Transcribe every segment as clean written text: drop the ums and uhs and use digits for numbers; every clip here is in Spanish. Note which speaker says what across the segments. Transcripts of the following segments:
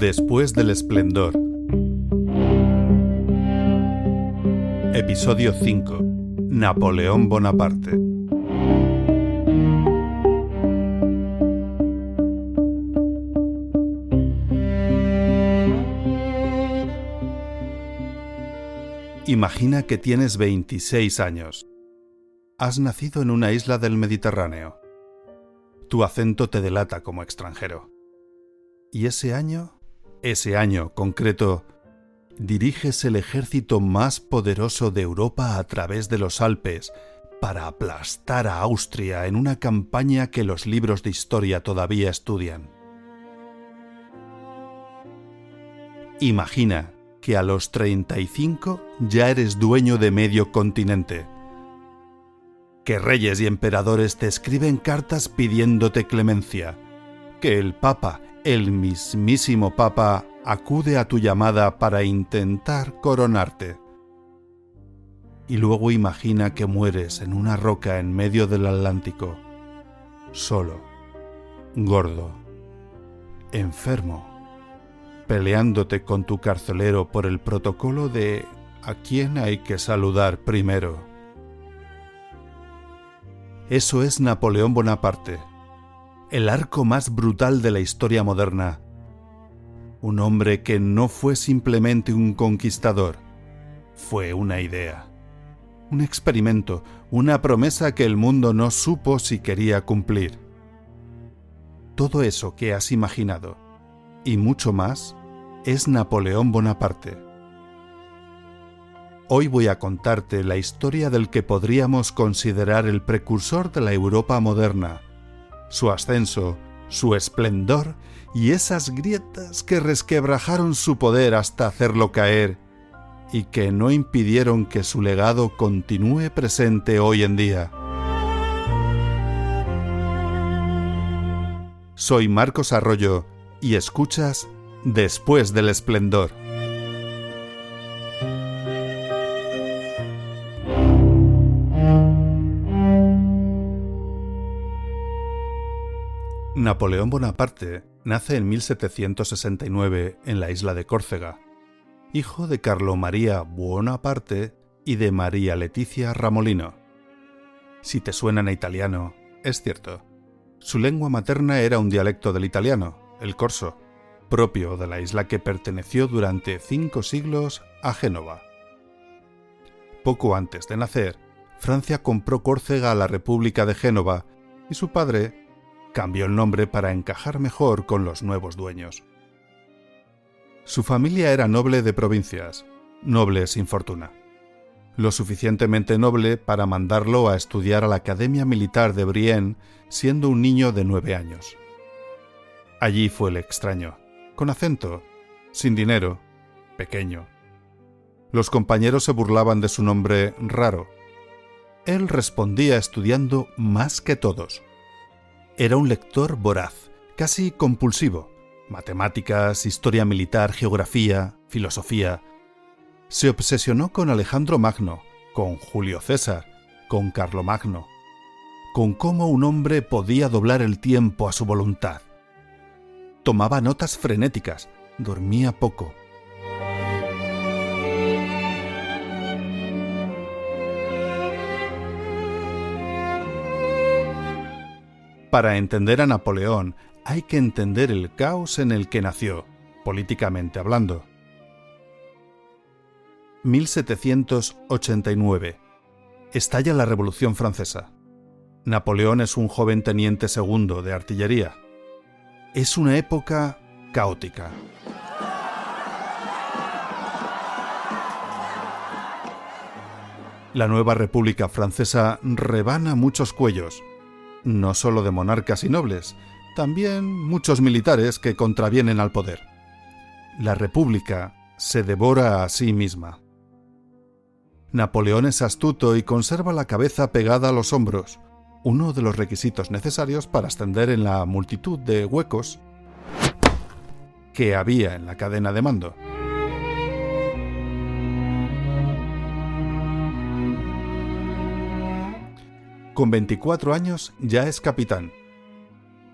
Speaker 1: Después del esplendor. Episodio 5. Napoleón Bonaparte. Imagina que tienes 26 años. Has nacido en una isla del Mediterráneo. Tu acento te delata como extranjero. Y ese año concreto, diriges el ejército más poderoso de Europa a través de los Alpes para aplastar a Austria en una campaña que los libros de historia todavía estudian. Imagina que a los 35 ya eres dueño de medio continente, que reyes y emperadores te escriben cartas pidiéndote clemencia, que el Papa, el mismísimo Papa, acude a tu llamada para intentar coronarte. Y luego imagina que mueres en una roca en medio del Atlántico, solo, gordo, enfermo, peleándote con tu carcelero por el protocolo de ¿a quién hay que saludar primero? Eso es Napoleón Bonaparte, el arco más brutal de la historia moderna. Un hombre que no fue simplemente un conquistador, fue una idea, un experimento, una promesa que el mundo no supo si quería cumplir. Todo eso que has imaginado, y mucho más, es Napoleón Bonaparte. Hoy voy a contarte la historia del que podríamos considerar el precursor de la Europa moderna, su ascenso, su esplendor y esas grietas que resquebrajaron su poder hasta hacerlo caer y que no impidieron que su legado continúe presente hoy en día. Soy Marcos Arroyo y escuchas Después del esplendor. Napoleón Bonaparte nace en 1769 en la isla de Córcega, hijo de Carlo María Buonaparte y de María Letizia Ramolino. Si te suenan a italiano, es cierto. Su lengua materna era un dialecto del italiano, el corso, propio de la isla que perteneció durante 5 siglos a Génova. Poco antes de nacer, Francia compró Córcega a la República de Génova y su padre cambió el nombre para encajar mejor con los nuevos dueños. Su familia era noble de provincias, noble sin fortuna. Lo suficientemente noble para mandarlo a estudiar a la Academia Militar de Brienne siendo un niño de 9 años. Allí fue el extraño, con acento, sin dinero, pequeño. Los compañeros se burlaban de su nombre raro. Él respondía estudiando más que todos. Era un lector voraz, casi compulsivo. Matemáticas, historia militar, geografía, filosofía. Se obsesionó con Alejandro Magno, con Julio César, con Carlomagno, con cómo un hombre podía doblar el tiempo a su voluntad. Tomaba notas frenéticas, dormía poco. Para entender a Napoleón, hay que entender el caos en el que nació, políticamente hablando. 1789. Estalla la Revolución Francesa. Napoleón es un joven teniente segundo de artillería. Es una época caótica. La nueva República Francesa rebana muchos cuellos, no solo de monarcas y nobles, también muchos militares que contravienen al poder. La República se devora a sí misma. Napoleón es astuto y conserva la cabeza pegada a los hombros, uno de los requisitos necesarios para ascender en la multitud de huecos que había en la cadena de mando. Con 24 años ya es capitán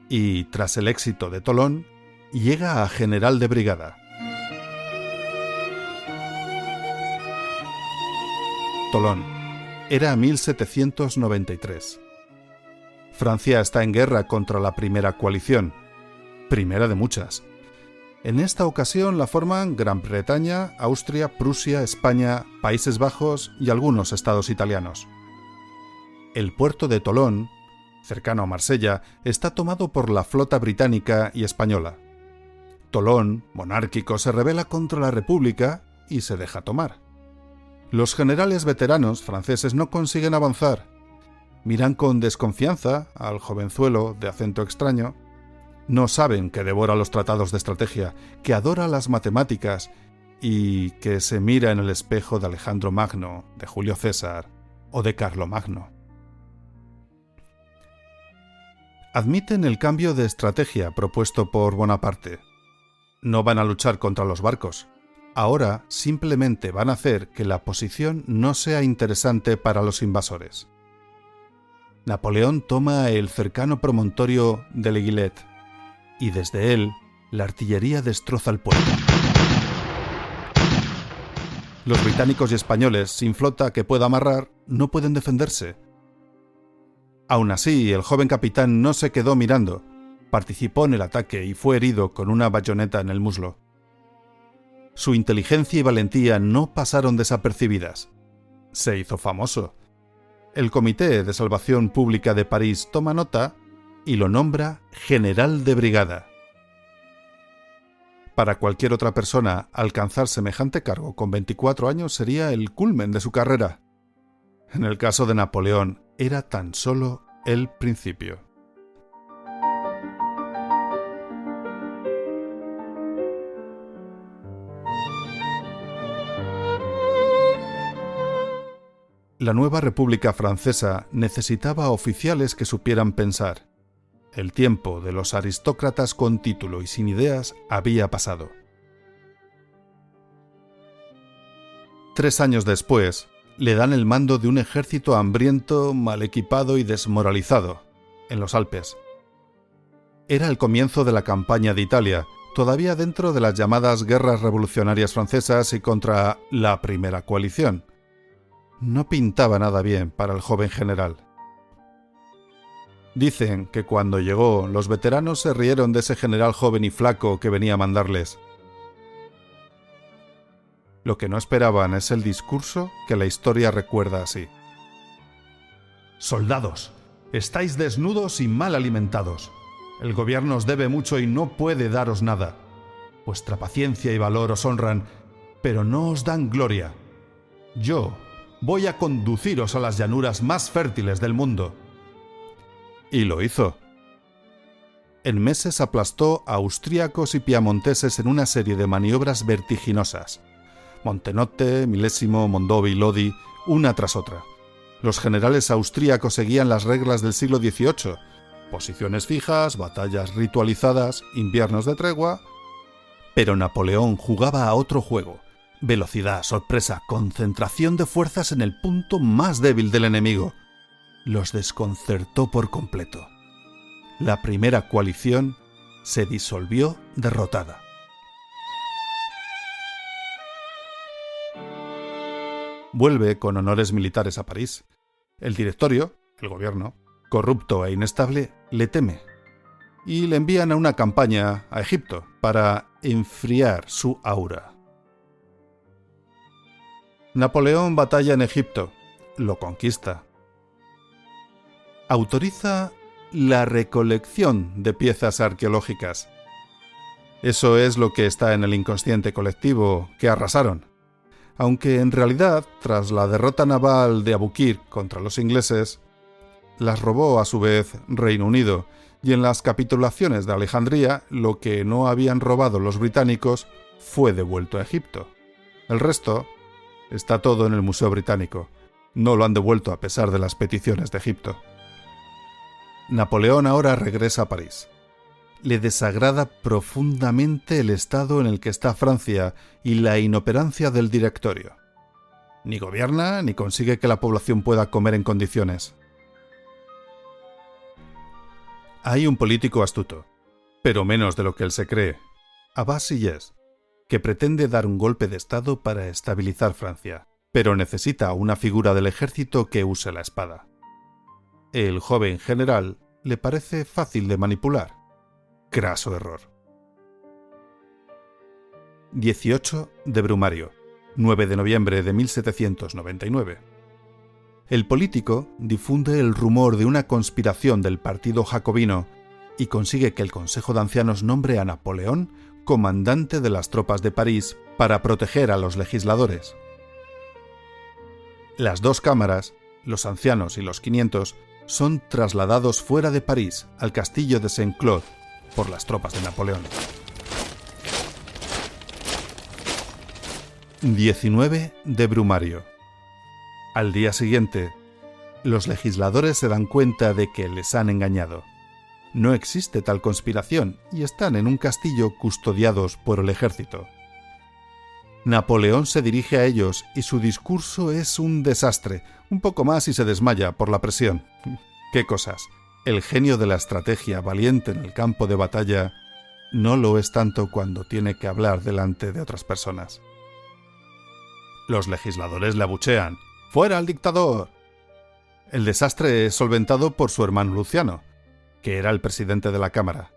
Speaker 1: y, tras el éxito de Tolón, llega a general de brigada. Tolón. Era 1793. Francia está en guerra contra la Primera Coalición, primera de muchas. En esta ocasión la forman Gran Bretaña, Austria, Prusia, España, Países Bajos y algunos estados italianos. El puerto de Tolón, cercano a Marsella, está tomado por la flota británica y española. Tolón, monárquico, se rebela contra la República y se deja tomar. Los generales veteranos franceses no consiguen avanzar. Miran con desconfianza al jovenzuelo de acento extraño. No saben que devora los tratados de estrategia, que adora las matemáticas y que se mira en el espejo de Alejandro Magno, de Julio César o de Carlomagno. Admiten el cambio de estrategia propuesto por Bonaparte. No van a luchar contra los barcos. Ahora simplemente van a hacer que la posición no sea interesante para los invasores. Napoleón toma el cercano promontorio de Leguillet y desde él la artillería destroza el puerto. Los británicos y españoles, sin flota que pueda amarrar, no pueden defenderse. Aún así, el joven capitán no se quedó mirando. Participó en el ataque y fue herido con una bayoneta en el muslo. Su inteligencia y valentía no pasaron desapercibidas. Se hizo famoso. El Comité de Salvación Pública de París toma nota y lo nombra general de brigada. Para cualquier otra persona, alcanzar semejante cargo con 24 años sería el culmen de su carrera. En el caso de Napoleón, era tan solo el principio. La nueva República Francesa necesitaba oficiales que supieran pensar. El tiempo de los aristócratas con título y sin ideas había pasado. 3 años después, le dan el mando de un ejército hambriento, mal equipado y desmoralizado, en los Alpes. Era el comienzo de la campaña de Italia, todavía dentro de las llamadas guerras revolucionarias francesas y contra la Primera Coalición. No pintaba nada bien para el joven general. Dicen que cuando llegó, los veteranos se rieron de ese general joven y flaco que venía a mandarles. Lo que no esperaban es el discurso que la historia recuerda así. Soldados, estáis desnudos y mal alimentados. El gobierno os debe mucho y no puede daros nada. Vuestra paciencia y valor os honran, pero no os dan gloria. Yo voy a conduciros a las llanuras más fértiles del mundo. Y lo hizo. En meses aplastó a austríacos y piamonteses en una serie de maniobras vertiginosas. Montenotte, Milésimo, Mondovi, Lodi, una tras otra. Los generales austríacos seguían las reglas del siglo XVIII. Posiciones fijas, batallas ritualizadas, inviernos de tregua. Pero Napoleón jugaba a otro juego. Velocidad, sorpresa, concentración de fuerzas en el punto más débil del enemigo. Los desconcertó por completo. La Primera Coalición se disolvió derrotada. Vuelve con honores militares a París. El directorio, el gobierno, corrupto e inestable, le teme. Y le envían a una campaña a Egipto para enfriar su aura. Napoleón batalla en Egipto, lo conquista. Autoriza la recolección de piezas arqueológicas. Eso es lo que está en el inconsciente colectivo que arrasaron. Aunque en realidad, tras la derrota naval de Abukir contra los ingleses, las robó a su vez Reino Unido, y en las capitulaciones de Alejandría, lo que no habían robado los británicos fue devuelto a Egipto. El resto está todo en el Museo Británico. No lo han devuelto a pesar de las peticiones de Egipto. Napoleón ahora regresa a París. Le desagrada profundamente el estado en el que está Francia y la inoperancia del directorio. Ni gobierna ni consigue que la población pueda comer en condiciones. Hay un político astuto, pero menos de lo que él se cree. Abbas Illés, que pretende dar un golpe de estado para estabilizar Francia, pero necesita una figura del ejército que use la espada. El joven general le parece fácil de manipular. Craso error. 18 de Brumario, 9 de noviembre de 1799. El político difunde el rumor de una conspiración del partido jacobino y consigue que el Consejo de Ancianos nombre a Napoleón comandante de las tropas de París para proteger a los legisladores. Las dos cámaras, los ancianos y los 500, son trasladados fuera de París al castillo de Saint-Cloud por las tropas de Napoleón. 19 de Brumario. Al día siguiente, los legisladores se dan cuenta de que les han engañado. No existe tal conspiración y están en un castillo custodiados por el ejército. Napoleón se dirige a ellos y su discurso es un desastre, un poco más y se desmaya por la presión. ¡Qué cosas! El genio de la estrategia valiente en el campo de batalla no lo es tanto cuando tiene que hablar delante de otras personas. Los legisladores le abuchean. ¡Fuera el dictador! El desastre es solventado por su hermano Luciano, que era el presidente de la Cámara.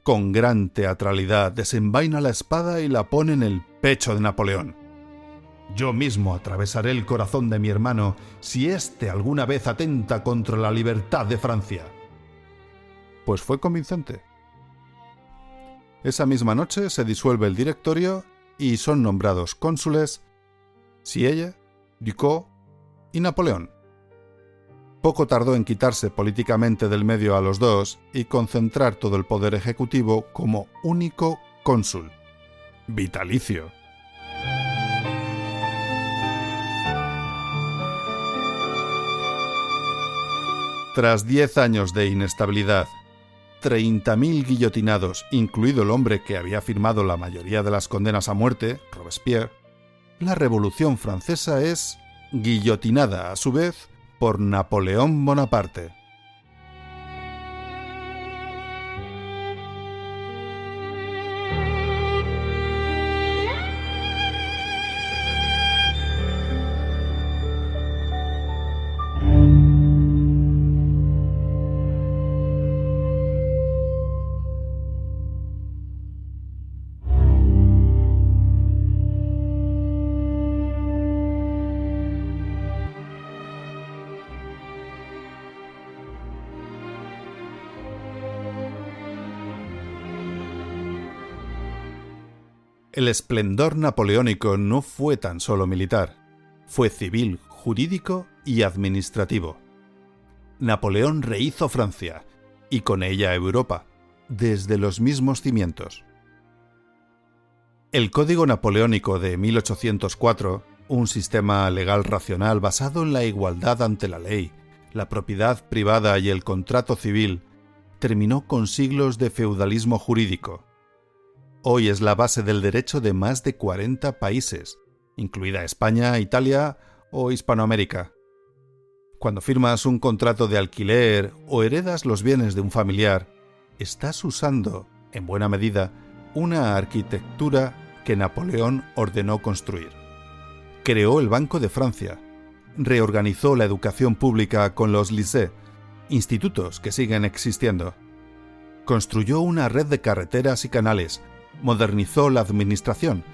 Speaker 1: Con gran teatralidad desenvaina la espada y la pone en el pecho de Napoleón. Yo mismo atravesaré el corazón de mi hermano si éste alguna vez atenta contra la libertad de Francia. Pues fue convincente. Esa misma noche se disuelve el directorio y son nombrados cónsules Sieyes, Ducos y Napoleón. Poco tardó en quitarse políticamente del medio a los dos y concentrar todo el poder ejecutivo como único cónsul. Vitalicio. Tras 10 años de inestabilidad, 30.000 guillotinados, incluido el hombre que había firmado la mayoría de las condenas a muerte, Robespierre, la Revolución Francesa es guillotinada a su vez por Napoleón Bonaparte. El esplendor napoleónico no fue tan solo militar, fue civil, jurídico y administrativo. Napoleón rehizo Francia, y con ella Europa, desde los mismos cimientos. El Código Napoleónico de 1804, un sistema legal racional basado en la igualdad ante la ley, la propiedad privada y el contrato civil, terminó con siglos de feudalismo jurídico. Hoy es la base del derecho de más de 40 países, incluida España, Italia o Hispanoamérica. Cuando firmas un contrato de alquiler o heredas los bienes de un familiar, estás usando, en buena medida, una arquitectura que Napoleón ordenó construir. Creó el Banco de Francia, reorganizó la educación pública con los lycées, institutos que siguen existiendo. Construyó una red de carreteras y canales, modernizó la administración,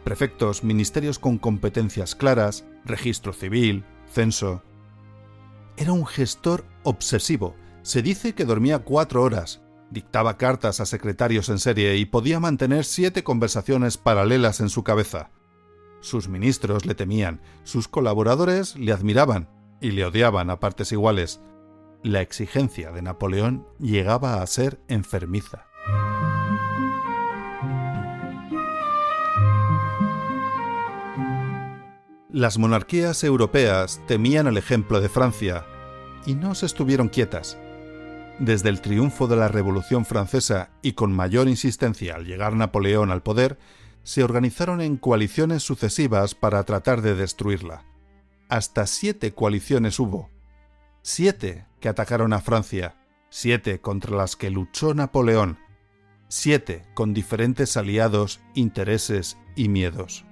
Speaker 1: prefectos, ministerios con competencias claras, registro civil, censo. Era un gestor obsesivo. Se dice que dormía 4 horas, dictaba cartas a secretarios en serie y podía mantener 7 conversaciones paralelas en su cabeza. Sus ministros le temían, sus colaboradores le admiraban y le odiaban a partes iguales. La exigencia de Napoleón llegaba a ser enfermiza. Las monarquías europeas temían el ejemplo de Francia y no se estuvieron quietas. Desde el triunfo de la Revolución Francesa y con mayor insistencia al llegar Napoleón al poder, se organizaron en coaliciones sucesivas para tratar de destruirla. Hasta 7 coaliciones hubo. 7 que atacaron a Francia, 7 contra las que luchó Napoleón. 7 con diferentes aliados, intereses y miedos.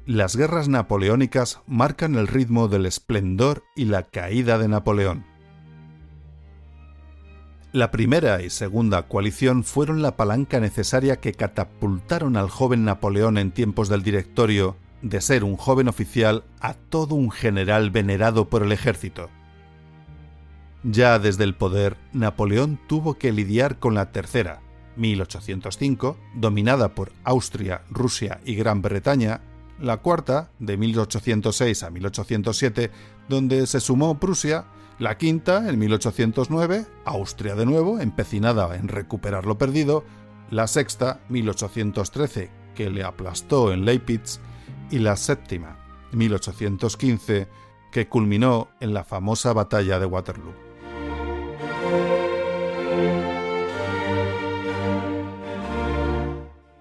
Speaker 1: Las guerras napoleónicas marcan el ritmo del esplendor y la caída de Napoleón. La primera y segunda coalición fueron la palanca necesaria que catapultaron al joven Napoleón en tiempos del Directorio de ser un joven oficial a todo un general venerado por el ejército. Ya desde el poder, Napoleón tuvo que lidiar con la tercera, 1805, dominada por Austria, Rusia y Gran Bretaña, la cuarta, de 1806 a 1807, donde se sumó Prusia, la quinta, en 1809, Austria de nuevo, empecinada en recuperar lo perdido, la sexta, 1813, que le aplastó en Leipzig, y la séptima, 1815, que culminó en la famosa batalla de Waterloo.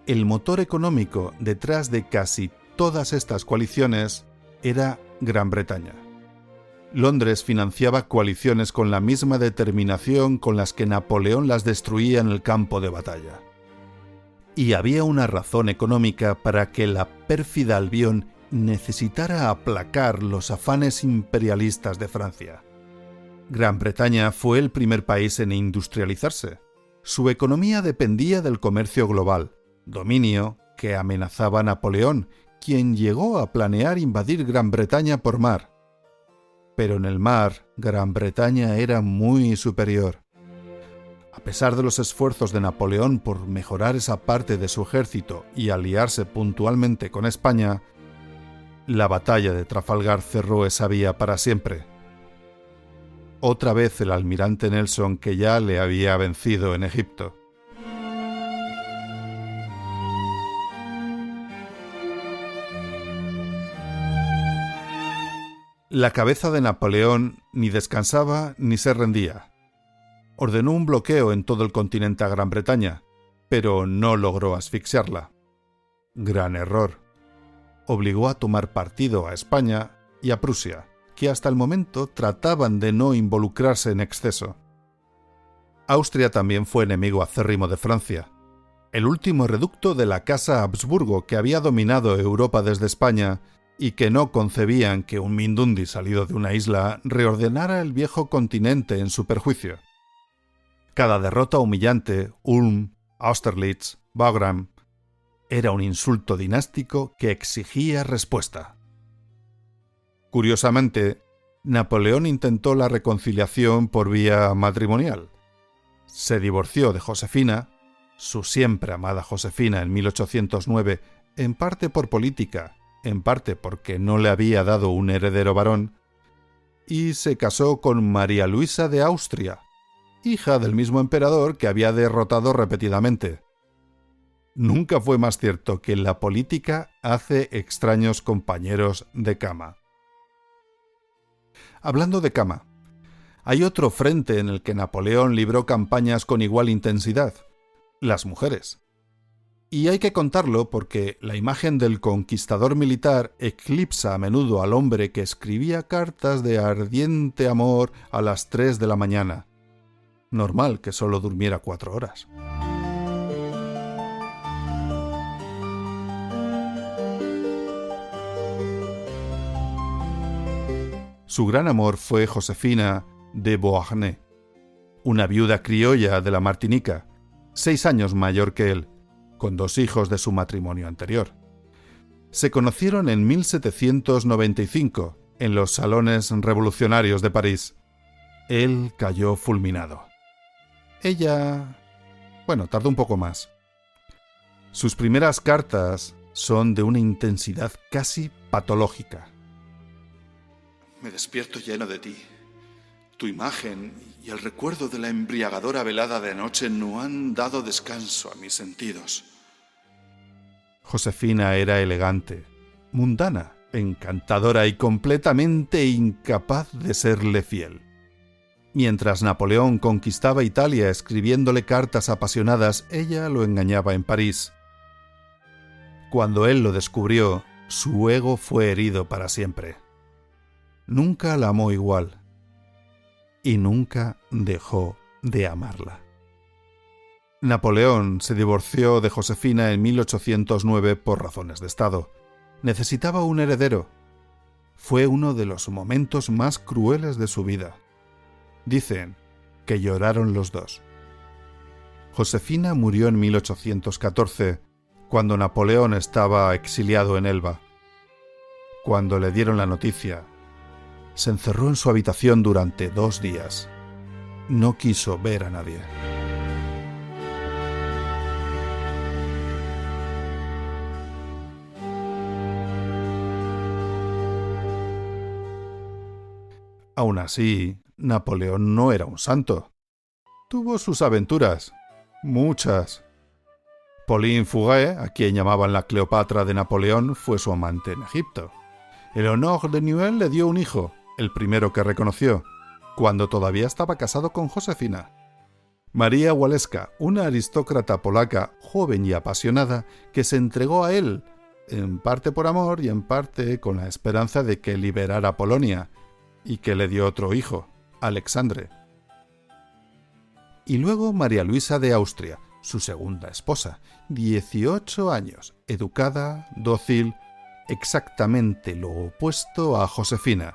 Speaker 1: El motor económico detrás de casi todas estas coaliciones era Gran Bretaña. Londres financiaba coaliciones con la misma determinación con las que Napoleón las destruía en el campo de batalla. Y había una razón económica para que la pérfida Albión necesitara aplacar los afanes imperialistas de Francia. Gran Bretaña fue el primer país en industrializarse. Su economía dependía del comercio global, dominio que amenazaba a Napoleón, quien llegó a planear invadir Gran Bretaña por mar. Pero en el mar, Gran Bretaña era muy superior. A pesar de los esfuerzos de Napoleón por mejorar esa parte de su ejército y aliarse puntualmente con España, la batalla de Trafalgar cerró esa vía para siempre. Otra vez el almirante Nelson, que ya le había vencido en Egipto. La cabeza de Napoleón ni descansaba ni se rendía. Ordenó un bloqueo en todo el continente a Gran Bretaña, pero no logró asfixiarla. Gran error. Obligó a tomar partido a España y a Prusia, que hasta el momento trataban de no involucrarse en exceso. Austria también fue enemigo acérrimo de Francia, el último reducto de la Casa Habsburgo que había dominado Europa desde España y que no concebían que un Mindundi salido de una isla reordenara el viejo continente en su perjuicio. Cada derrota humillante, Ulm, Austerlitz, Wagram, era un insulto dinástico que exigía respuesta. Curiosamente, Napoleón intentó la reconciliación por vía matrimonial. Se divorció de Josefina, su siempre amada Josefina, en 1809, en parte por política, en parte porque no le había dado un heredero varón, y se casó con María Luisa de Austria, hija del mismo emperador que había derrotado repetidamente. Nunca fue más cierto que la política hace extraños compañeros de cama. Hablando de cama, hay otro frente en el que Napoleón libró campañas con igual intensidad: las mujeres. Y hay que contarlo porque la imagen del conquistador militar eclipsa a menudo al hombre que escribía cartas de ardiente amor a las 3 de la mañana. Normal que solo durmiera 4 horas. Su gran amor fue Josefina de Beauharnais, una viuda criolla de la Martinica, 6 años mayor que él, con 2 hijos de su matrimonio anterior. Se conocieron en 1795 en los salones revolucionarios de París. Él cayó fulminado. Ella... tardó un poco más. Sus primeras cartas son de una intensidad casi patológica. Me despierto lleno de ti. Tu imagen y el recuerdo de la embriagadora velada de anoche no han dado descanso a mis sentidos. Josefina era elegante, mundana, encantadora y completamente incapaz de serle fiel. Mientras Napoleón conquistaba Italia escribiéndole cartas apasionadas, ella lo engañaba en París. Cuando él lo descubrió, su ego fue herido para siempre. Nunca la amó igual. Y nunca dejó de amarla. Napoleón se divorció de Josefina en 1809 por razones de Estado. Necesitaba un heredero. Fue uno de los momentos más crueles de su vida. Dicen que lloraron los dos. Josefina murió en 1814, cuando Napoleón estaba exiliado en Elba. Cuando le dieron la noticia, se encerró en su habitación durante 2 días. No quiso ver a nadie. Aún así, Napoleón no era un santo. Tuvo sus aventuras, muchas. Pauline Fouquet, a quien llamaban la Cleopatra de Napoleón, fue su amante en Egipto. Eleonore de Newell le dio un hijo, el primero que reconoció, cuando todavía estaba casado con Josefina. María Waleska, una aristócrata polaca joven y apasionada, que se entregó a él, en parte por amor y en parte con la esperanza de que liberara Polonia, y que le dio otro hijo, Alexandre. Y luego María Luisa de Austria, su segunda esposa, 18 años, educada, dócil, exactamente lo opuesto a Josefina.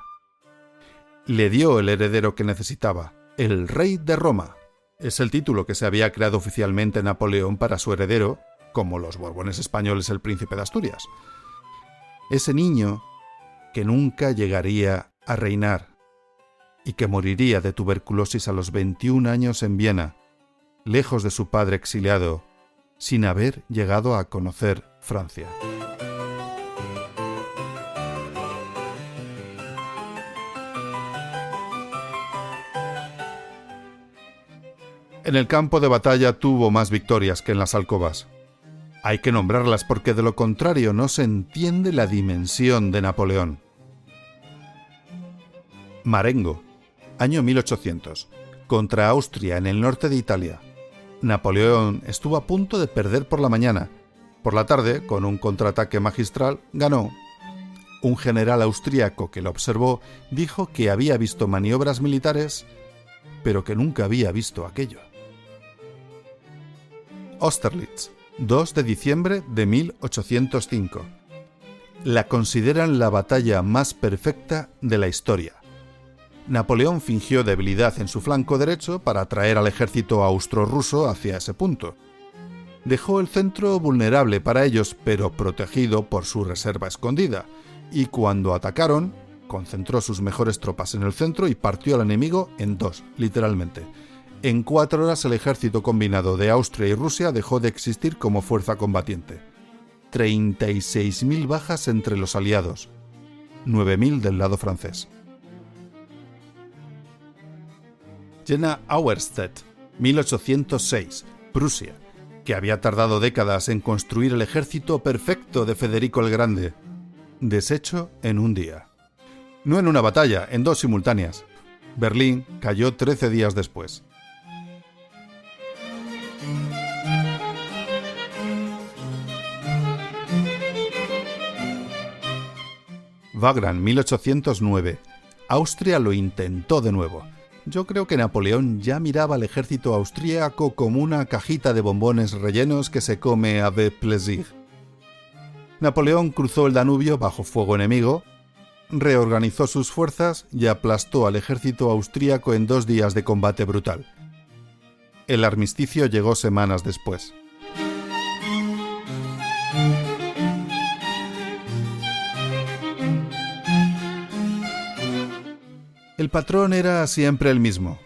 Speaker 1: Le dio el heredero que necesitaba, el rey de Roma. Es el título que se había creado oficialmente Napoleón para su heredero, como los Borbones españoles el príncipe de Asturias. Ese niño que nunca llegaría a reinar y que moriría de tuberculosis a los 21 años en Viena, lejos de su padre exiliado, sin haber llegado a conocer Francia. En el campo de batalla tuvo más victorias que en las alcobas. Hay que nombrarlas porque de lo contrario no se entiende la dimensión de Napoleón. Marengo, año 1800, contra Austria en el norte de Italia. Napoleón estuvo a punto de perder por la mañana. Por la tarde, con un contraataque magistral, ganó. Un general austríaco que lo observó dijo que había visto maniobras militares, pero que nunca había visto aquello. Austerlitz, 2 de diciembre de 1805. La consideran la batalla más perfecta de la historia. Napoleón fingió debilidad en su flanco derecho para atraer al ejército austro-ruso hacia ese punto. Dejó el centro vulnerable para ellos, pero protegido por su reserva escondida, y cuando atacaron, concentró sus mejores tropas en el centro y partió al enemigo en 2, literalmente. En 4 horas el ejército combinado de Austria y Rusia dejó de existir como fuerza combatiente. 36.000 bajas entre los aliados, 9.000 del lado francés. Jena Auerstedt, 1806, Prusia, que había tardado décadas en construir el ejército perfecto de Federico el Grande, deshecho en un día. No en una batalla, en 2 simultáneas. Berlín cayó 13 días después. Wagram, 1809. Austria lo intentó de nuevo. Yo creo que Napoleón ya miraba al ejército austríaco como una cajita de bombones rellenos que se come avec plaisir. Napoleón cruzó el Danubio bajo fuego enemigo, reorganizó sus fuerzas y aplastó al ejército austríaco en 2 días de combate brutal. El armisticio llegó semanas después. El patrón era siempre el mismo.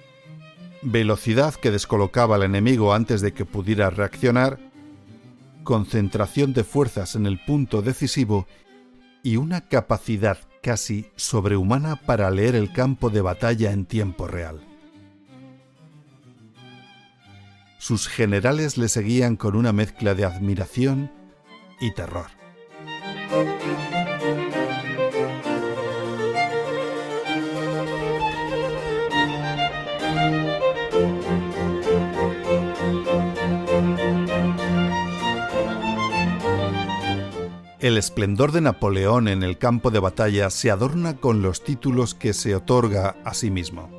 Speaker 1: Velocidad que descolocaba al enemigo antes de que pudiera reaccionar, concentración de fuerzas en el punto decisivo y una capacidad casi sobrehumana para leer el campo de batalla en tiempo real. Sus generales le seguían con una mezcla de admiración y terror. El esplendor de Napoleón en el campo de batalla se adorna con los títulos que se otorga a sí mismo.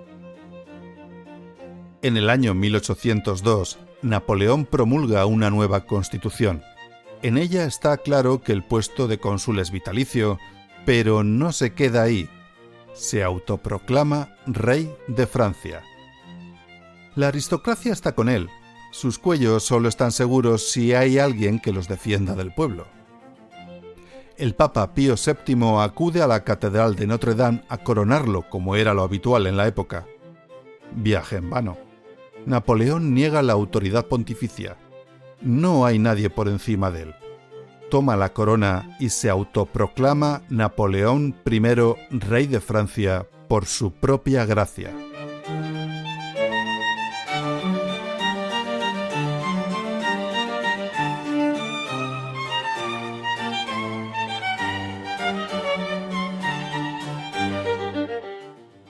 Speaker 1: En el año 1802, Napoleón promulga una nueva constitución. En ella está claro que el puesto de cónsul es vitalicio, pero no se queda ahí. Se autoproclama rey de Francia. La aristocracia está con él. Sus cuellos solo están seguros si hay alguien que los defienda del pueblo. El Papa Pío VII acude a la Catedral de Notre Dame a coronarlo, como era lo habitual en la época. Viaje en vano. Napoleón niega la autoridad pontificia. No hay nadie por encima de él. Toma la corona y se autoproclama Napoleón I, rey de Francia, por su propia gracia.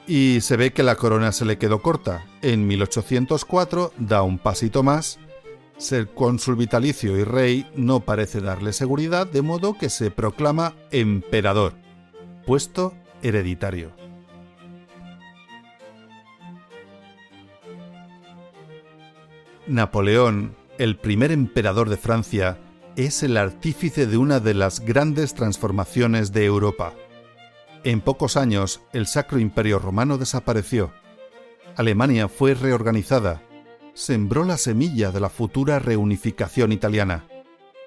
Speaker 1: Y se ve que la corona se le quedó corta. En 1804 da un pasito más. Ser cónsul vitalicio y rey no parece darle seguridad, de modo que se proclama emperador, puesto hereditario. Napoleón, el primer emperador de Francia, es el artífice de una de las grandes transformaciones de Europa. En pocos años, el Sacro Imperio Romano desapareció. Alemania fue reorganizada. Sembró la semilla de la futura reunificación italiana.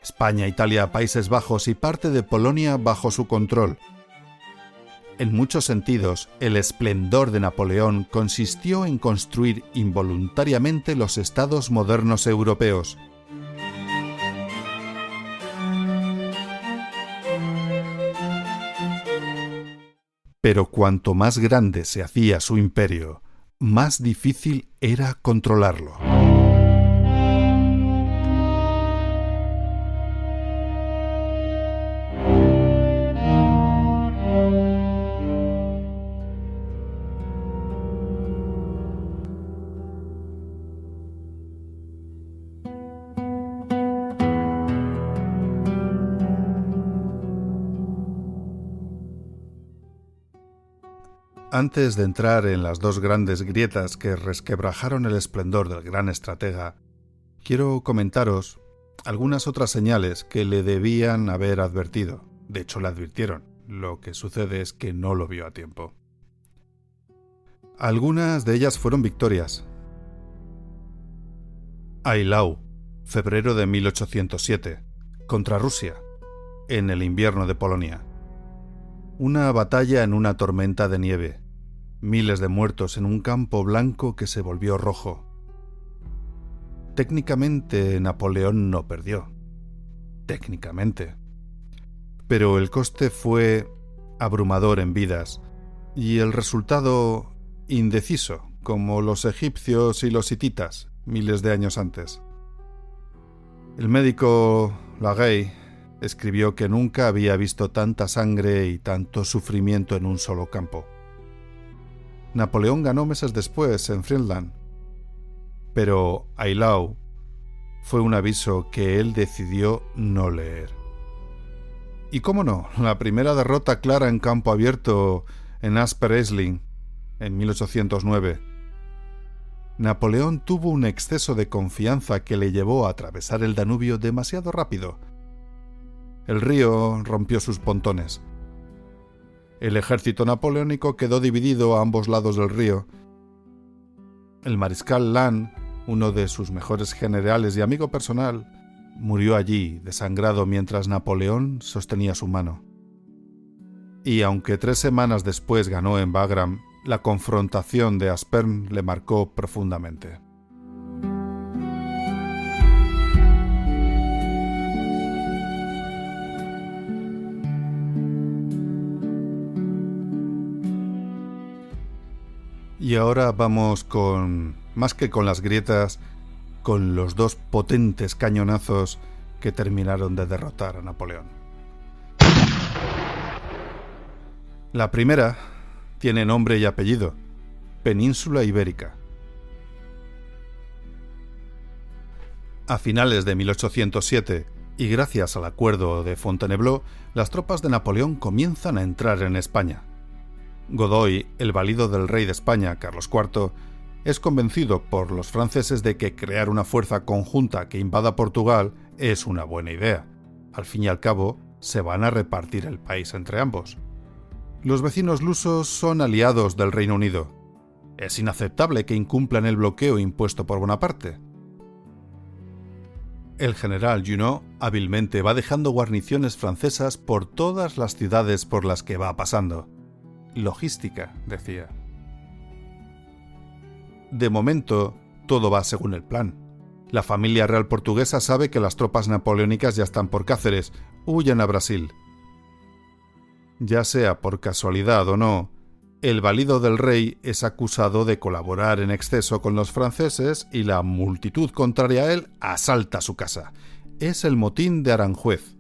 Speaker 1: España, Italia, Países Bajos y parte de Polonia bajo su control. En muchos sentidos, el esplendor de Napoleón consistió en construir involuntariamente los estados modernos europeos. Pero cuanto más grande se hacía su imperio, más difícil era controlarlo. Antes de entrar en las dos grandes grietas que resquebrajaron el esplendor del gran estratega, quiero comentaros algunas otras señales que le debían haber advertido. De hecho, le advirtieron. Lo que sucede es que no lo vio a tiempo. Algunas de ellas fueron victorias. Eylau, febrero de 1807, contra Rusia, en el invierno de Polonia. Una batalla en una tormenta de nieve. Miles de muertos en un campo blanco que se volvió rojo. Técnicamente, Napoleón no perdió. Técnicamente. Pero el coste fue abrumador en vidas y el resultado indeciso, como los egipcios y los hititas, miles de años antes. El médico Lagey escribió que nunca había visto tanta sangre y tanto sufrimiento en un solo campo. Napoleón ganó meses después en Friedland, pero Eylau fue un aviso que él decidió no leer. Y cómo no, la primera derrota clara en campo abierto en Asper-Essling en 1809. Napoleón tuvo un exceso de confianza que le llevó a atravesar el Danubio demasiado rápido. El río rompió sus pontones. El ejército napoleónico quedó dividido a ambos lados del río. El mariscal Lannes, uno de sus mejores generales y amigo personal, murió allí, desangrado, mientras Napoleón sostenía su mano. Y aunque 3 semanas después ganó en Wagram, la confrontación de Aspern le marcó profundamente. Y ahora vamos más que con las grietas, con los 2 potentes cañonazos que terminaron de derrotar a Napoleón. La primera tiene nombre y apellido: Península Ibérica. A finales de 1807, y gracias al acuerdo de Fontainebleau, las tropas de Napoleón comienzan a entrar en España. Godoy, el valido del rey de España, Carlos IV, Es convencido por los franceses de que crear una fuerza conjunta que invada Portugal es una buena idea. Al fin y al cabo, se van a repartir el país entre ambos. Los vecinos lusos son aliados del Reino Unido. Es inaceptable que incumplan el bloqueo impuesto por Bonaparte. El general Junot hábilmente va dejando guarniciones francesas por todas las ciudades por las que va pasando. Logística, decía. De momento, todo va según el plan. La familia real portuguesa sabe que las tropas napoleónicas ya están por Cáceres, huyen a Brasil. Ya sea por casualidad o no, el valido del rey es acusado de colaborar en exceso con los franceses y la multitud contraria a él asalta su casa. Es el motín de Aranjuez.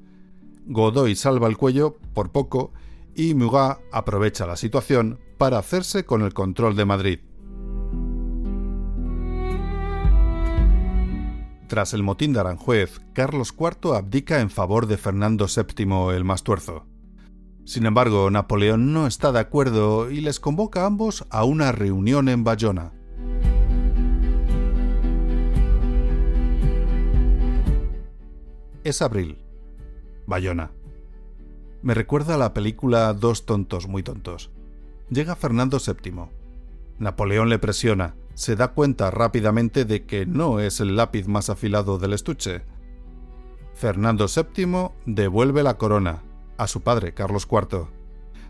Speaker 1: Godoy salva el cuello, por poco, y Murat aprovecha la situación para hacerse con el control de Madrid. Tras el motín de Aranjuez, Carlos IV abdica en favor de Fernando VII el Mastuerzo. Sin embargo, Napoleón no está de acuerdo y les convoca a ambos a una reunión en Bayona. Es abril. Bayona. Me recuerda a la película Dos tontos muy tontos. Llega Fernando VII. Napoleón le presiona. Se da cuenta rápidamente de que no es el lápiz más afilado del estuche. Fernando VII devuelve la corona a su padre, Carlos IV.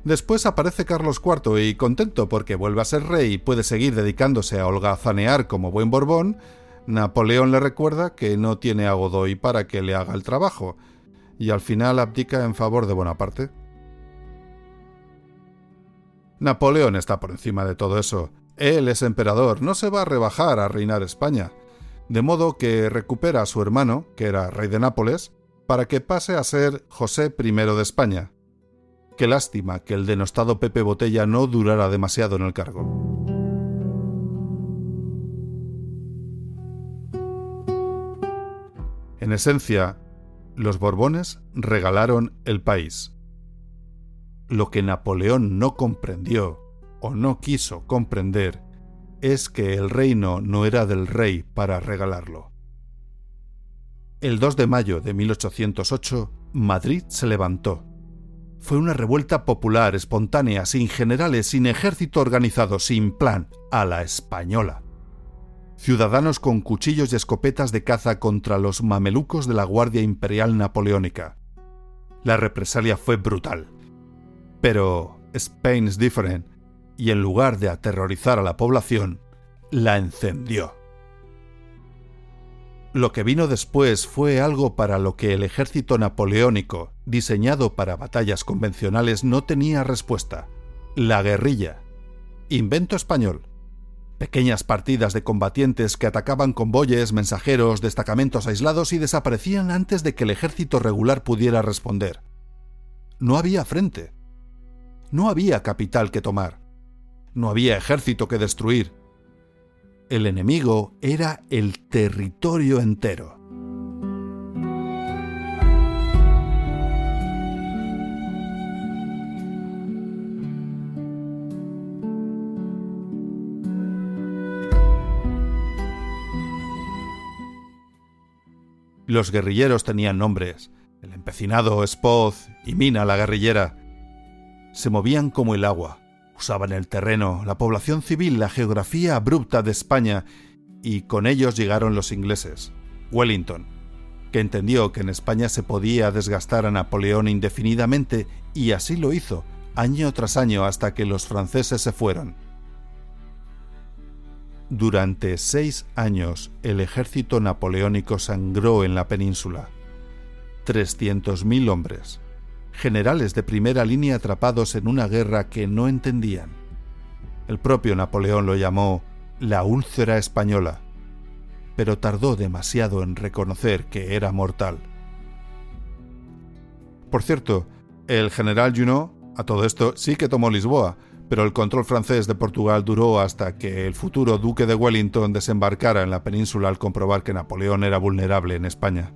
Speaker 1: Después aparece Carlos IV y, contento porque vuelve a ser rey y puede seguir dedicándose a holgazanear como buen Borbón, Napoleón le recuerda que no tiene a Godoy para que le haga el trabajo, y al final abdica en favor de Bonaparte. Napoleón está por encima de todo eso. Él es emperador, no se va a rebajar a reinar España, de modo que recupera a su hermano, que era rey de Nápoles, para que pase a ser José I de España. Qué lástima que el denostado Pepe Botella no durara demasiado en el cargo. En esencia, los Borbones regalaron el país. Lo que Napoleón no comprendió, o no quiso comprender, es que el reino no era del rey para regalarlo. El 2 de mayo de 1808, Madrid se levantó. Fue una revuelta popular, espontánea, sin generales, sin ejército organizado, sin plan, a la española. Ciudadanos con cuchillos y escopetas de caza contra los mamelucos de la Guardia Imperial Napoleónica. La represalia fue brutal. Pero Spain's different, y en lugar de aterrorizar a la población, la encendió. Lo que vino después fue algo para lo que el ejército napoleónico, diseñado para batallas convencionales, no tenía respuesta: la guerrilla. Invento español. Pequeñas partidas de combatientes que atacaban convoyes, mensajeros, destacamentos aislados y desaparecían antes de que el ejército regular pudiera responder. No había frente. No había capital que tomar. No había ejército que destruir. El enemigo era el territorio entero. Los guerrilleros tenían nombres: el empecinado, Espoz y Mina la guerrillera. Se movían como el agua. Usaban el terreno, la población civil, la geografía abrupta de España, y con ellos llegaron los ingleses. Wellington, que entendió que en España se podía desgastar a Napoleón indefinidamente, y así lo hizo, año tras año, hasta que los franceses se fueron. Durante 6 años, el ejército napoleónico sangró en la península. 300.000 hombres. Generales de primera línea atrapados en una guerra que no entendían. El propio Napoleón lo llamó la úlcera española, pero tardó demasiado en reconocer que era mortal. Por cierto, el general Junot, a todo esto, sí que tomó Lisboa, pero el control francés de Portugal duró hasta que el futuro duque de Wellington desembarcara en la península al comprobar que Napoleón era vulnerable en España.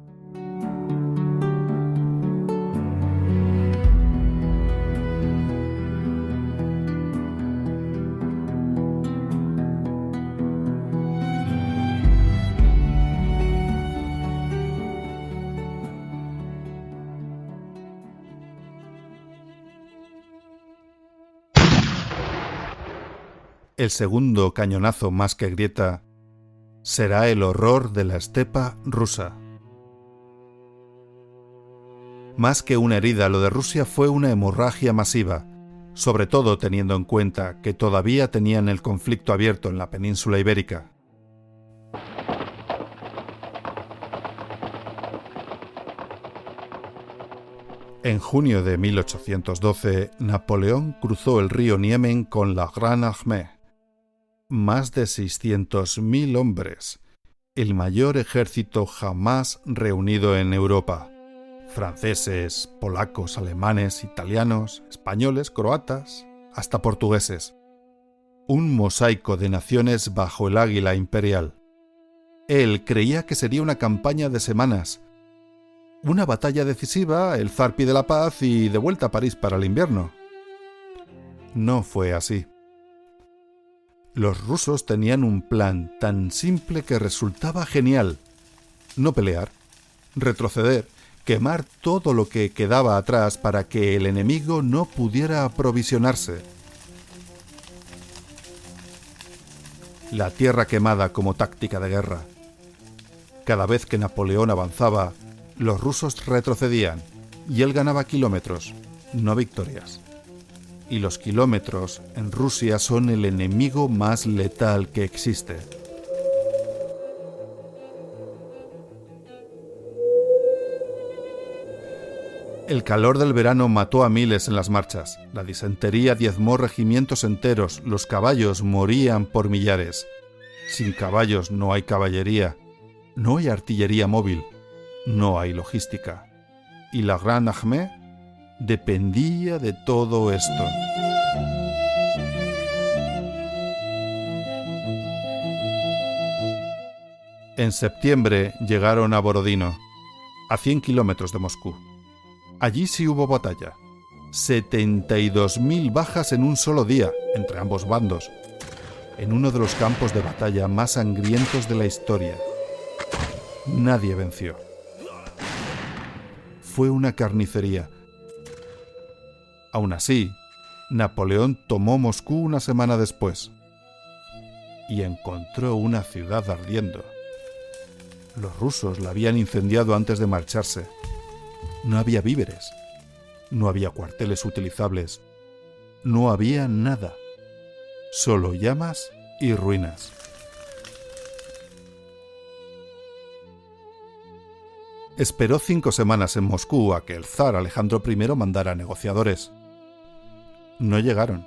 Speaker 1: El segundo cañonazo más que grieta será el horror de la estepa rusa. Más que una herida, lo de Rusia fue una hemorragia masiva, sobre todo teniendo en cuenta que todavía tenían el conflicto abierto en la península ibérica. En junio de 1812, Napoleón cruzó el río Niemen con la Grande Armée. Más de 600.000 hombres, el mayor ejército jamás reunido en Europa. Franceses, polacos, alemanes, italianos, españoles, croatas, hasta portugueses. Un mosaico de naciones bajo el águila imperial. Él creía que sería una campaña de semanas. Una batalla decisiva, el zar pide la paz y de vuelta a París para el invierno. No fue así. Los rusos tenían un plan tan simple que resultaba genial. No pelear, retroceder, quemar todo lo que quedaba atrás para que el enemigo no pudiera aprovisionarse. La tierra quemada como táctica de guerra. Cada vez que Napoleón avanzaba, los rusos retrocedían y él ganaba kilómetros, no victorias. Y los kilómetros en Rusia son el enemigo más letal que existe. El calor del verano mató a miles en las marchas. La disentería diezmó regimientos enteros. Los caballos morían por millares. Sin caballos no hay caballería. No hay artillería móvil. No hay logística. Y la Grande Armée dependía de todo esto. En septiembre llegaron a Borodino, a 100 kilómetros de Moscú. Allí sí hubo batalla. 72.000 bajas en un solo día, entre ambos bandos, en uno de los campos de batalla más sangrientos de la historia. Nadie venció. Fue una carnicería. Aún así, Napoleón tomó Moscú una semana después y encontró una ciudad ardiendo. Los rusos la habían incendiado antes de marcharse. No había víveres, no había cuarteles utilizables, no había nada, solo llamas y ruinas. Esperó 5 semanas en Moscú a que el zar Alejandro I mandara negociadores. No llegaron.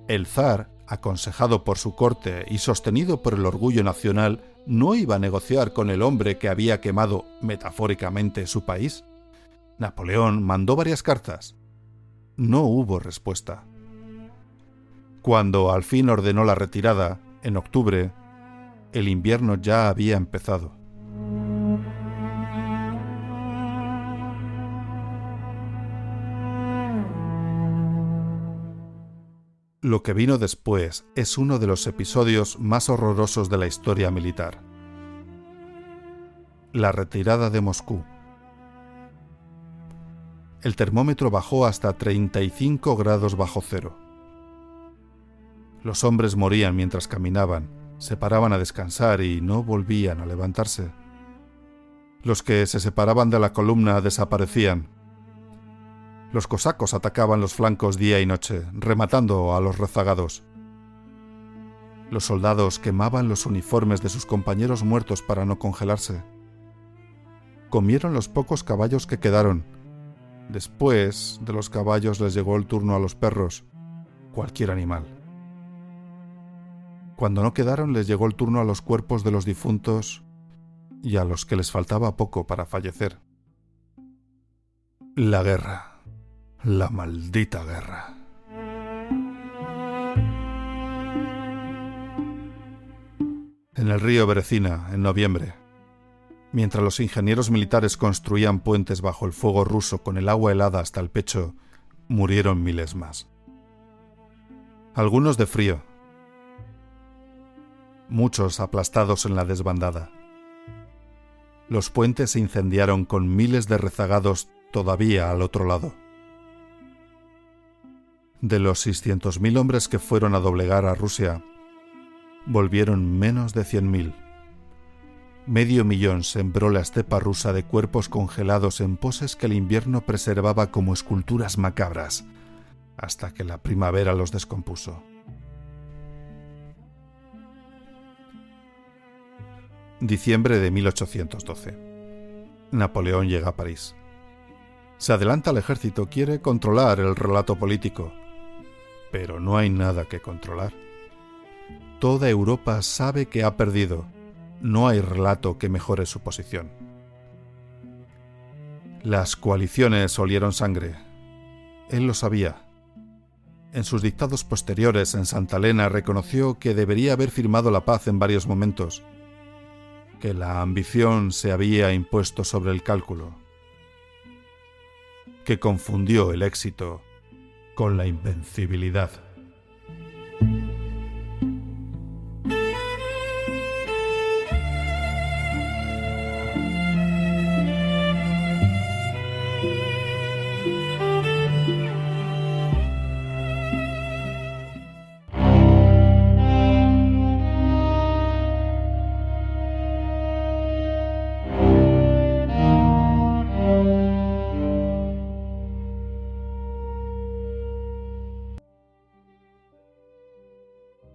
Speaker 1: El zar, aconsejado por su corte y sostenido por el orgullo nacional, no iba a negociar con el hombre que había quemado, metafóricamente, su país. Napoleón mandó varias cartas. No hubo respuesta. Cuando al fin ordenó la retirada, en octubre, el invierno ya había empezado. Lo que vino después es uno de los episodios más horrorosos de la historia militar. La retirada de Moscú. El termómetro bajó hasta 35 grados bajo cero. Los hombres morían mientras caminaban, se paraban a descansar y no volvían a levantarse. Los que se separaban de la columna desaparecían. Los cosacos atacaban los flancos día y noche, rematando a los rezagados. Los soldados quemaban los uniformes de sus compañeros muertos para no congelarse. Comieron los pocos caballos que quedaron. Después de los caballos les llegó el turno a los perros, cualquier animal. Cuando no quedaron les llegó el turno a los cuerpos de los difuntos y a los que les faltaba poco para fallecer. La guerra. La maldita guerra. En el río Berecina, en noviembre, mientras los ingenieros militares construían puentes bajo el fuego ruso con el agua helada hasta el pecho, murieron miles más. Algunos de frío, muchos aplastados en la desbandada. Los puentes se incendiaron con miles de rezagados todavía al otro lado. De los 600.000 hombres que fueron a doblegar a Rusia, volvieron menos de 100.000. 500.000 sembró la estepa rusa de cuerpos congelados en poses que el invierno preservaba como esculturas macabras, hasta que la primavera los descompuso. Diciembre de 1812. Napoleón llega a París. Se adelanta al ejército, quiere controlar el relato político, pero no hay nada que controlar. Toda Europa sabe que ha perdido. No hay relato que mejore su posición. Las coaliciones olieron sangre. Él lo sabía. En sus dictados posteriores en Santa Elena reconoció que debería haber firmado la paz en varios momentos, que la ambición se había impuesto sobre el cálculo, que confundió el éxito con la invencibilidad.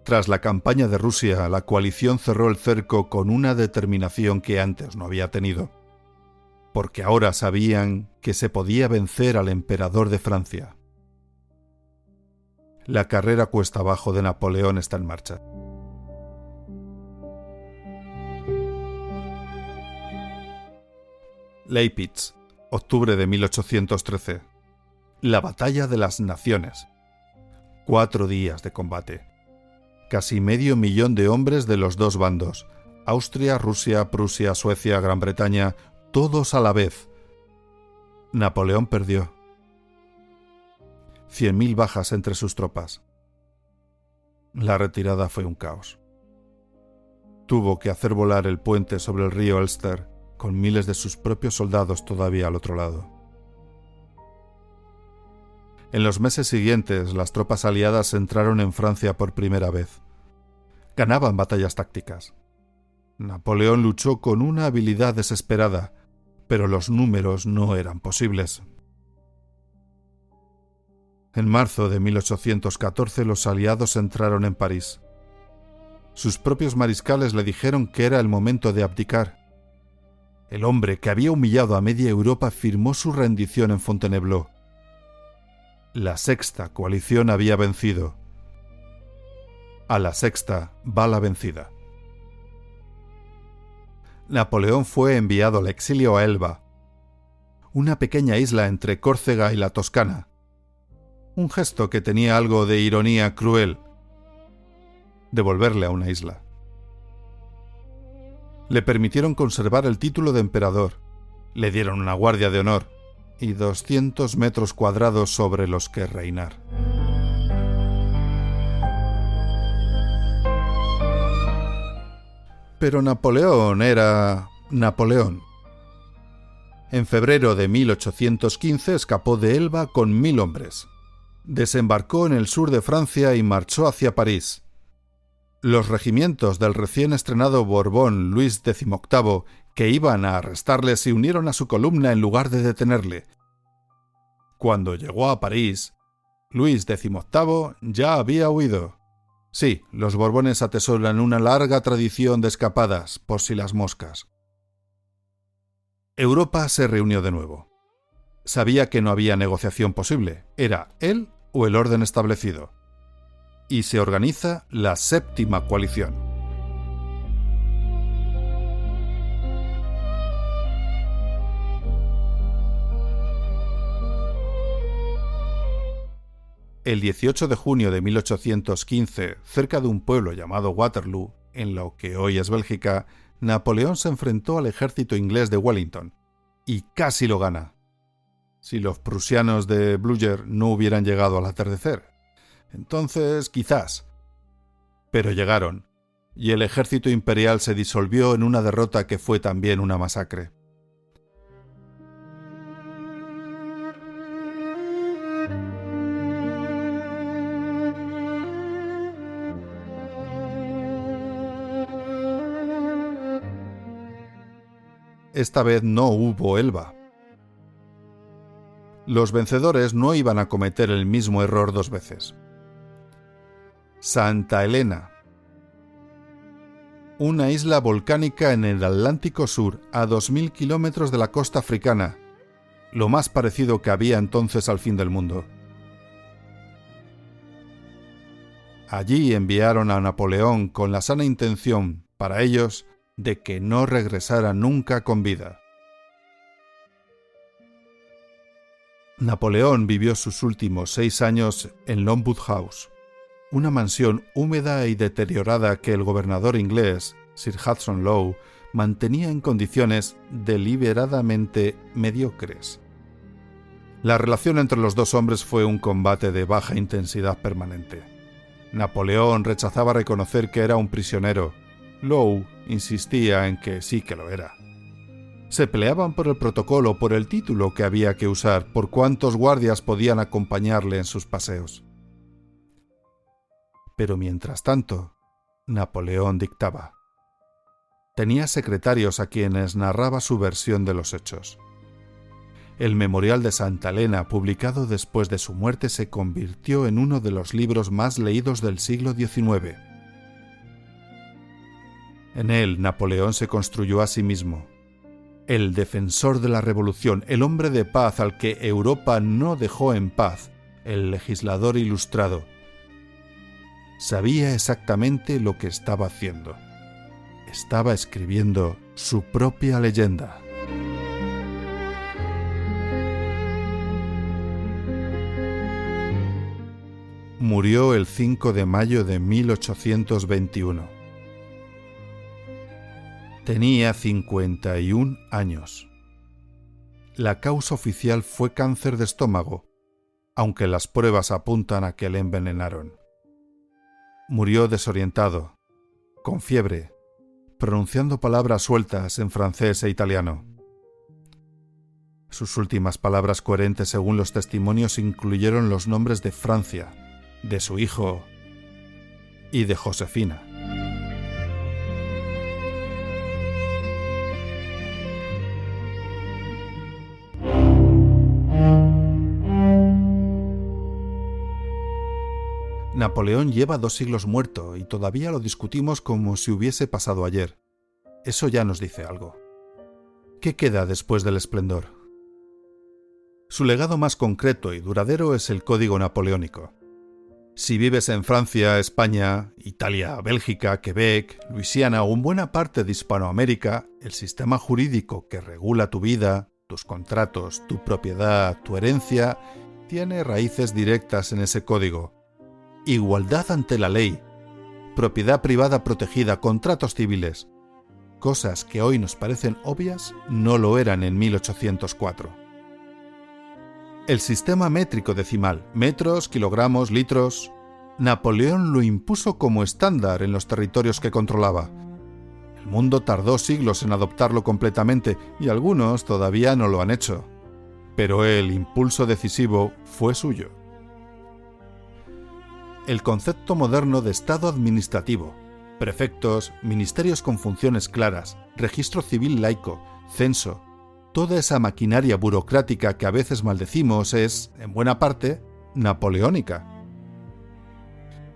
Speaker 1: Tras la campaña de Rusia, la coalición cerró el cerco con una determinación que antes no había tenido, porque ahora sabían que se podía vencer al emperador de Francia. La carrera cuesta abajo de Napoleón está en marcha. Leipzig, octubre de 1813. La batalla de las naciones. 4 días de combate. Casi 500.000 de hombres de los dos bandos, Austria, Rusia, Prusia, Suecia, Gran Bretaña, todos a la vez. Napoleón perdió. 100.000 bajas entre sus tropas. La retirada fue un caos. Tuvo que hacer volar el puente sobre el río Elster, con miles de sus propios soldados todavía al otro lado. En los meses siguientes, las tropas aliadas entraron en Francia por primera vez. Ganaban batallas tácticas. Napoleón luchó con una habilidad desesperada, pero los números no eran posibles. En marzo de 1814 los aliados entraron en París. Sus propios mariscales le dijeron que era el momento de abdicar. El hombre que había humillado a media Europa firmó su rendición en Fontainebleau. La sexta coalición había vencido. A la sexta va la vencida. Napoleón fue enviado al exilio a Elba, una pequeña isla entre Córcega y la Toscana. Un gesto que tenía algo de ironía cruel. Devolverle a una isla. Le permitieron conservar el título de emperador. Le dieron una guardia de honor y 200 metros cuadrados sobre los que reinar. Pero Napoleón era Napoleón. En febrero de 1815 escapó de Elba con 1.000 hombres. Desembarcó en el sur de Francia y marchó hacia París. Los regimientos del recién estrenado Borbón Luis XVIII, que iban a arrestarle, se unieron a su columna en lugar de detenerle. Cuando llegó a París, Luis XVIII ya había huido. Sí, los Borbones atesoran una larga tradición de escapadas, por si las moscas. Europa se reunió de nuevo. Sabía que no había negociación posible, era él o el orden establecido. Y se organiza la séptima coalición. El 18 de junio de 1815, cerca de un pueblo llamado Waterloo, en lo que hoy es Bélgica, Napoleón se enfrentó al ejército inglés de Wellington, y casi lo gana. Si los prusianos de Blücher no hubieran llegado al atardecer. Entonces, quizás. Pero llegaron, y el ejército imperial se disolvió en una derrota que fue también una masacre. esta vez no hubo Elba. Los vencedores no iban a cometer el mismo error 2 veces. Santa Elena. Una isla volcánica en el Atlántico Sur, a 2000 kilómetros de la costa africana, lo más parecido que había entonces al fin del mundo. Allí enviaron a Napoleón con la sana intención, para ellos, de que no regresara nunca con vida. Napoleón vivió sus últimos 6 años en Longwood House, una mansión húmeda y deteriorada que el gobernador inglés, Sir Hudson Lowe, mantenía en condiciones deliberadamente mediocres. La relación entre los dos hombres fue un combate de baja intensidad permanente. Napoleón rechazaba reconocer que era un prisionero. Lowe insistía en que sí que lo era. Se peleaban por el protocolo, por el título que había que usar, por cuántos guardias podían acompañarle en sus paseos. Pero mientras tanto, Napoleón dictaba. Tenía secretarios a quienes narraba su versión de los hechos. El Memorial de Santa Elena, publicado después de su muerte, se convirtió en uno de los libros más leídos del siglo XIX. En él, Napoleón se construyó a sí mismo. El defensor de la revolución, el hombre de paz al que Europa no dejó en paz, el legislador ilustrado. Sabía exactamente lo que estaba haciendo. Estaba escribiendo su propia leyenda. Murió el 5 de mayo de 1821. Tenía 51 años. La causa oficial fue cáncer de estómago, aunque las pruebas apuntan a que le envenenaron. Murió desorientado, con fiebre, pronunciando palabras sueltas en francés e italiano. Sus últimas palabras coherentes según los testimonios incluyeron los nombres de Francia, de su hijo y de Josefina. Napoleón lleva 2 siglos muerto y todavía lo discutimos como si hubiese pasado ayer. Eso ya nos dice algo. ¿Qué queda después del esplendor? Su legado más concreto y duradero es el Código Napoleónico. Si vives en Francia, España, Italia, Bélgica, Quebec, Luisiana o en buena parte de Hispanoamérica, el sistema jurídico que regula tu vida, tus contratos, tu propiedad, tu herencia, tiene raíces directas en ese código. Igualdad ante la ley, propiedad privada protegida, contratos civiles. Cosas que hoy nos parecen obvias, no lo eran en 1804. El sistema métrico decimal, metros, kilogramos, litros, Napoleón lo impuso como estándar en los territorios que controlaba. El mundo tardó siglos en adoptarlo completamente y algunos todavía no lo han hecho. Pero el impulso decisivo fue suyo. El concepto moderno de Estado administrativo, prefectos, ministerios con funciones claras, registro civil laico, censo, toda esa maquinaria burocrática que a veces maldecimos es, en buena parte, napoleónica.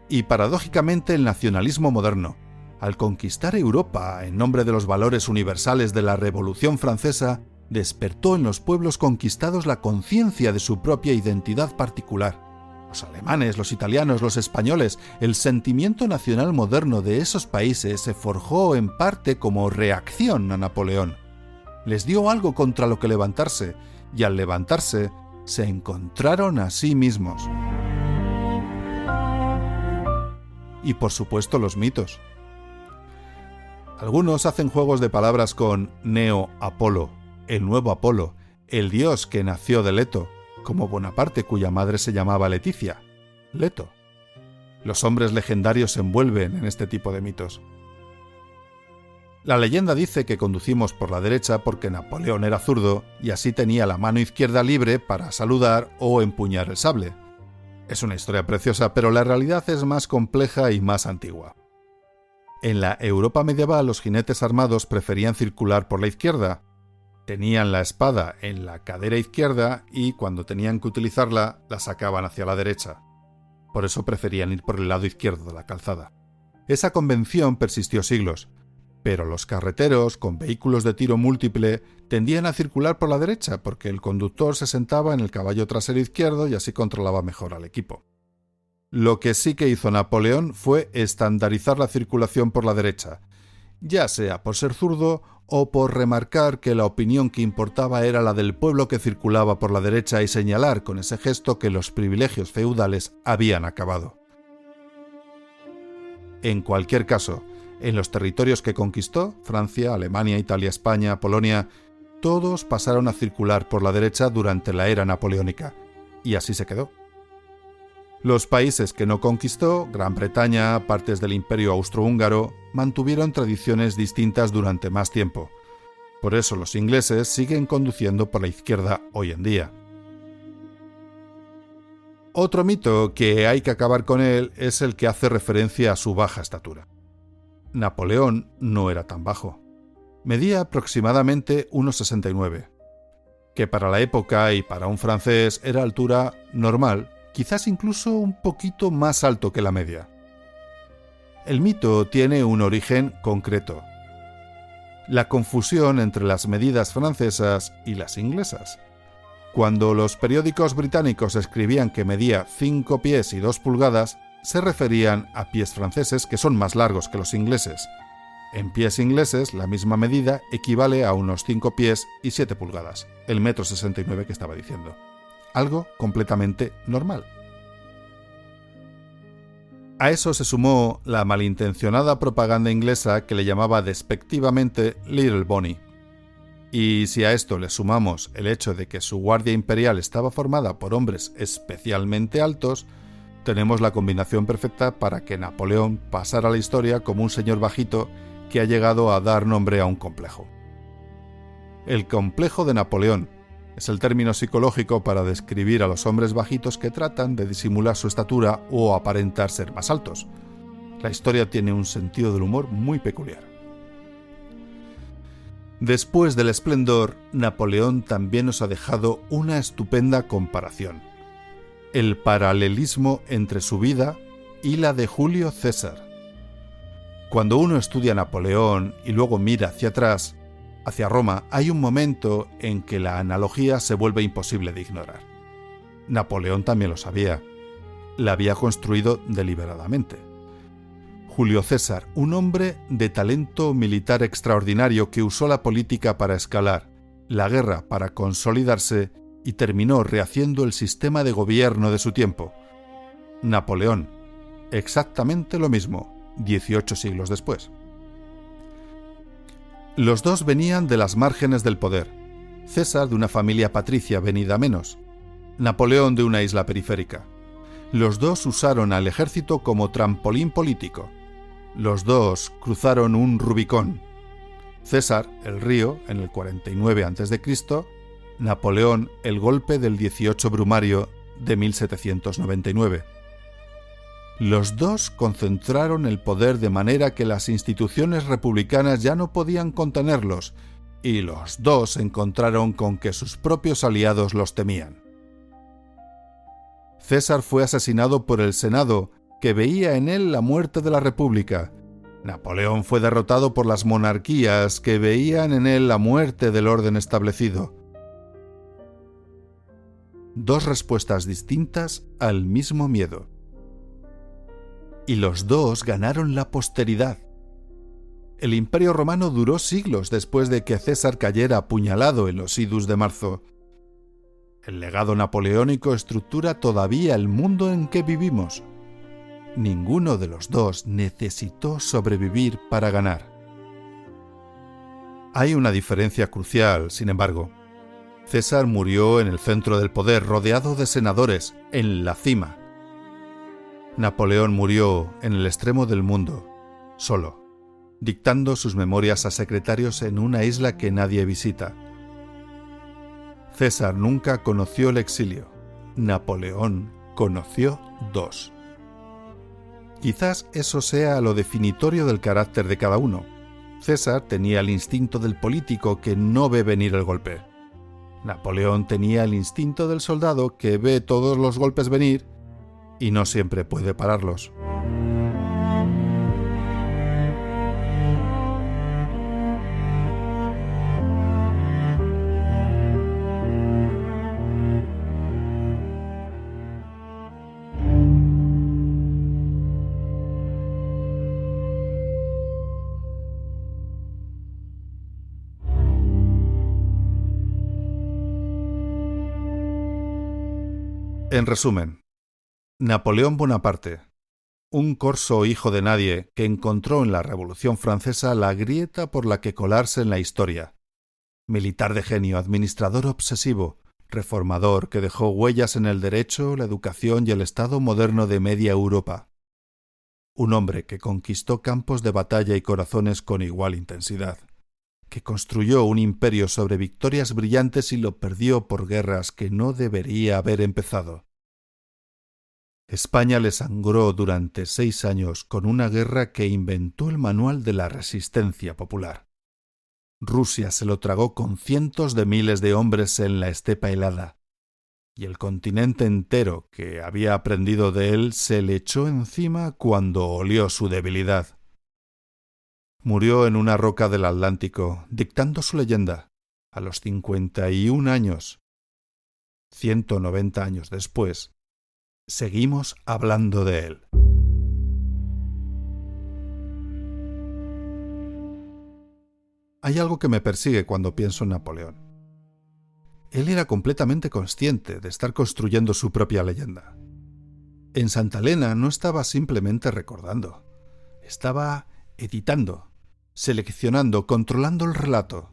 Speaker 1: Y paradójicamente el nacionalismo moderno, al conquistar Europa en nombre de los valores universales de la Revolución Francesa, despertó en los pueblos conquistados la conciencia de su propia identidad particular. Los alemanes, los italianos, los españoles, el sentimiento nacional moderno de esos países se forjó en parte como reacción a Napoleón. Les dio algo contra lo que levantarse, y al levantarse, se encontraron a sí mismos. Y por supuesto los mitos. Algunos hacen juegos de palabras con Neo-Apolo, el nuevo Apolo, el dios que nació de Leto, como Bonaparte, cuya madre se llamaba Leticia, Leto. Los hombres legendarios se envuelven en este tipo de mitos. La leyenda dice que conducimos por la derecha porque Napoleón era zurdo y así tenía la mano izquierda libre para saludar o empuñar el sable. Es una historia preciosa, pero la realidad es más compleja y más antigua. En la Europa medieval los jinetes armados preferían circular por la izquierda, Tenían la espada en la cadera izquierda y cuando tenían que utilizarla la sacaban hacia la derecha. Por eso preferían ir por el lado izquierdo de la calzada. Esa convención persistió siglos, pero los carreteros con vehículos de tiro múltiple tendían a circular por la derecha porque el conductor se sentaba en el caballo trasero izquierdo y así controlaba mejor al equipo. Lo que sí que hizo Napoleón fue estandarizar la circulación por la derecha, ya sea por ser zurdo o por remarcar que la opinión que importaba era la del pueblo que circulaba por la derecha y señalar con ese gesto que los privilegios feudales habían acabado. En cualquier caso, en los territorios que conquistó, Francia, Alemania, Italia, España, Polonia, todos pasaron a circular por la derecha durante la era napoleónica, y así se quedó. Los países que no conquistó, Gran Bretaña, partes del Imperio Austrohúngaro, mantuvieron tradiciones distintas durante más tiempo. Por eso los ingleses siguen conduciendo por la izquierda hoy en día. Otro mito que hay que acabar con él es el que hace referencia a su baja estatura. Napoleón no era tan bajo. Medía aproximadamente 1,69, que para la época y para un francés era altura normal, quizás incluso un poquito más alto que la media. El mito tiene un origen concreto: la confusión entre las medidas francesas y las inglesas. Cuando los periódicos británicos escribían que medía 5 pies y 2 pulgadas, se referían a pies franceses que son más largos que los ingleses. En pies ingleses, la misma medida equivale a unos 5 pies y 7 pulgadas, el 1,69 m que estaba diciendo. Algo completamente normal. A eso se sumó la malintencionada propaganda inglesa que le llamaba despectivamente Little Bonnie. Y si a esto le sumamos el hecho de que su guardia imperial estaba formada por hombres especialmente altos, tenemos la combinación perfecta para que Napoleón pasara a la historia como un señor bajito que ha llegado a dar nombre a un complejo. El complejo de Napoleón es el término psicológico para describir a los hombres bajitos que tratan de disimular su estatura o aparentar ser más altos. La historia tiene un sentido del humor muy peculiar. Después del esplendor, Napoleón también nos ha dejado una estupenda comparación: el paralelismo entre su vida y la de Julio César. Cuando uno estudia a Napoleón y luego mira hacia atrás, hacia Roma, hay un momento en que la analogía se vuelve imposible de ignorar. Napoleón también lo sabía. La había construido deliberadamente. Julio César, un hombre de talento militar extraordinario que usó la política para escalar, la guerra para consolidarse y terminó rehaciendo el sistema de gobierno de su tiempo. Napoleón, exactamente lo mismo, 18 siglos después. Los dos venían de las márgenes del poder. César de una familia patricia venida a menos, Napoleón de una isla periférica. Los dos usaron al ejército como trampolín político. Los dos cruzaron un Rubicón. César, el río, en el 49 a.C., Napoleón, el golpe del 18 Brumario de 1799. Los dos concentraron el poder de manera que las instituciones republicanas ya no podían contenerlos, y los dos se encontraron con que sus propios aliados los temían. César fue asesinado por el Senado, que veía en él la muerte de la República. Napoleón fue derrotado por las monarquías, que veían en él la muerte del orden establecido. Dos respuestas distintas al mismo miedo. Y los dos ganaron la posteridad. El Imperio Romano duró siglos después de que César cayera apuñalado en los idus de marzo. El legado napoleónico estructura todavía el mundo en que vivimos. Ninguno de los dos necesitó sobrevivir para ganar. Hay una diferencia crucial, sin embargo. César murió en el centro del poder, rodeado de senadores, en la cima. Napoleón murió en el extremo del mundo, solo, dictando sus memorias a secretarios en una isla que nadie visita. César nunca conoció el exilio. Napoleón conoció dos. Quizás eso sea lo definitorio del carácter de cada uno. César tenía el instinto del político que no ve venir el golpe. Napoleón tenía el instinto del soldado que ve todos los golpes venir y no siempre puede pararlos. En resumen, Napoleón Bonaparte, un corso hijo de nadie que encontró en la Revolución Francesa la grieta por la que colarse en la historia. Militar de genio, administrador obsesivo, reformador que dejó huellas en el derecho, la educación y el Estado moderno de media Europa. Un hombre que conquistó campos de batalla y corazones con igual intensidad, que construyó un imperio sobre victorias brillantes y lo perdió por guerras que no debería haber empezado. España le sangró durante 6 años con una guerra que inventó el manual de la resistencia popular. Rusia se lo tragó con cientos de miles de hombres en la estepa helada, y el continente entero que había aprendido de él se le echó encima cuando olió su debilidad. Murió en una roca del Atlántico, dictando su leyenda, a los 51 años. 190 años después, seguimos hablando de él. Hay algo que me persigue cuando pienso en Napoleón. Él era completamente consciente de estar construyendo su propia leyenda. En Santa Elena no estaba simplemente recordando, estaba editando, seleccionando, controlando el relato.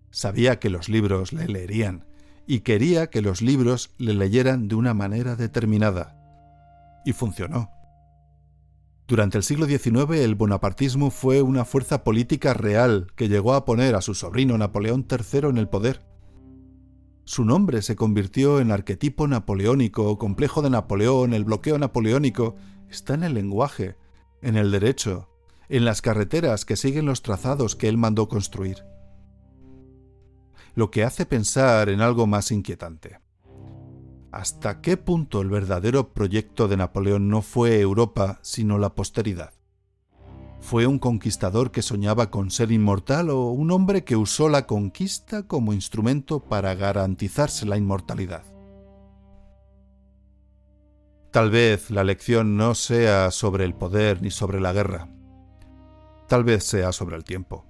Speaker 1: Sabía que los libros le leerían y quería que los libros le leyeran de una manera determinada. Y funcionó. Durante el siglo XIX el bonapartismo fue una fuerza política real que llegó a poner a su sobrino Napoleón III en el poder. Su nombre se convirtió en arquetipo napoleónico, complejo de Napoleón, el bloqueo napoleónico. Está en el lenguaje, en el derecho, en las carreteras que siguen los trazados que él mandó construir. Lo que hace pensar en algo más inquietante. ¿Hasta qué punto el verdadero proyecto de Napoleón no fue Europa, sino la posteridad? ¿Fue un conquistador que soñaba con ser inmortal o un hombre que usó la conquista como instrumento para garantizarse la inmortalidad? Tal vez la lección no sea sobre el poder ni sobre la guerra. Tal vez sea sobre el tiempo.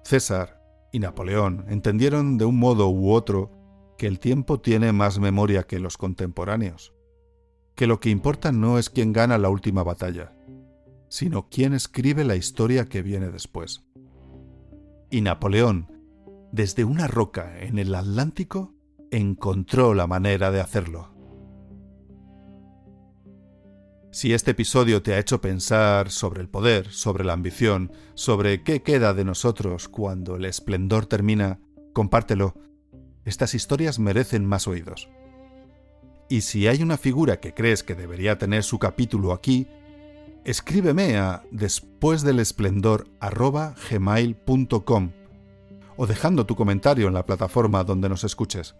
Speaker 1: César y Napoleón entendieron de un modo u otro que el tiempo tiene más memoria que los contemporáneos, que lo que importa no es quién gana la última batalla, sino quién escribe la historia que viene después. Y Napoleón, desde una roca en el Atlántico, encontró la manera de hacerlo. Si este episodio te ha hecho pensar sobre el poder, sobre la ambición, sobre qué queda de nosotros cuando el esplendor termina, compártelo. Estas historias merecen más oídos. Y si hay una figura que crees que debería tener su capítulo aquí, escríbeme a despuesdelesplendor@gmail.com o dejando tu comentario en la plataforma donde nos escuches.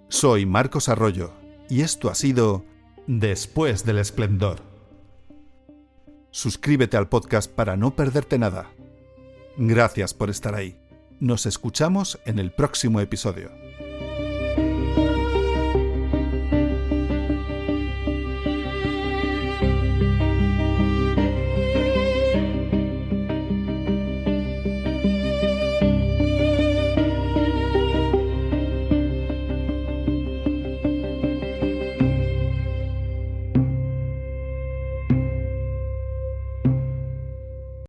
Speaker 1: Soy Marcos Arroyo y esto ha sido Después del Esplendor. Suscríbete al podcast para no perderte nada. Gracias por estar ahí. Nos escuchamos en el próximo episodio.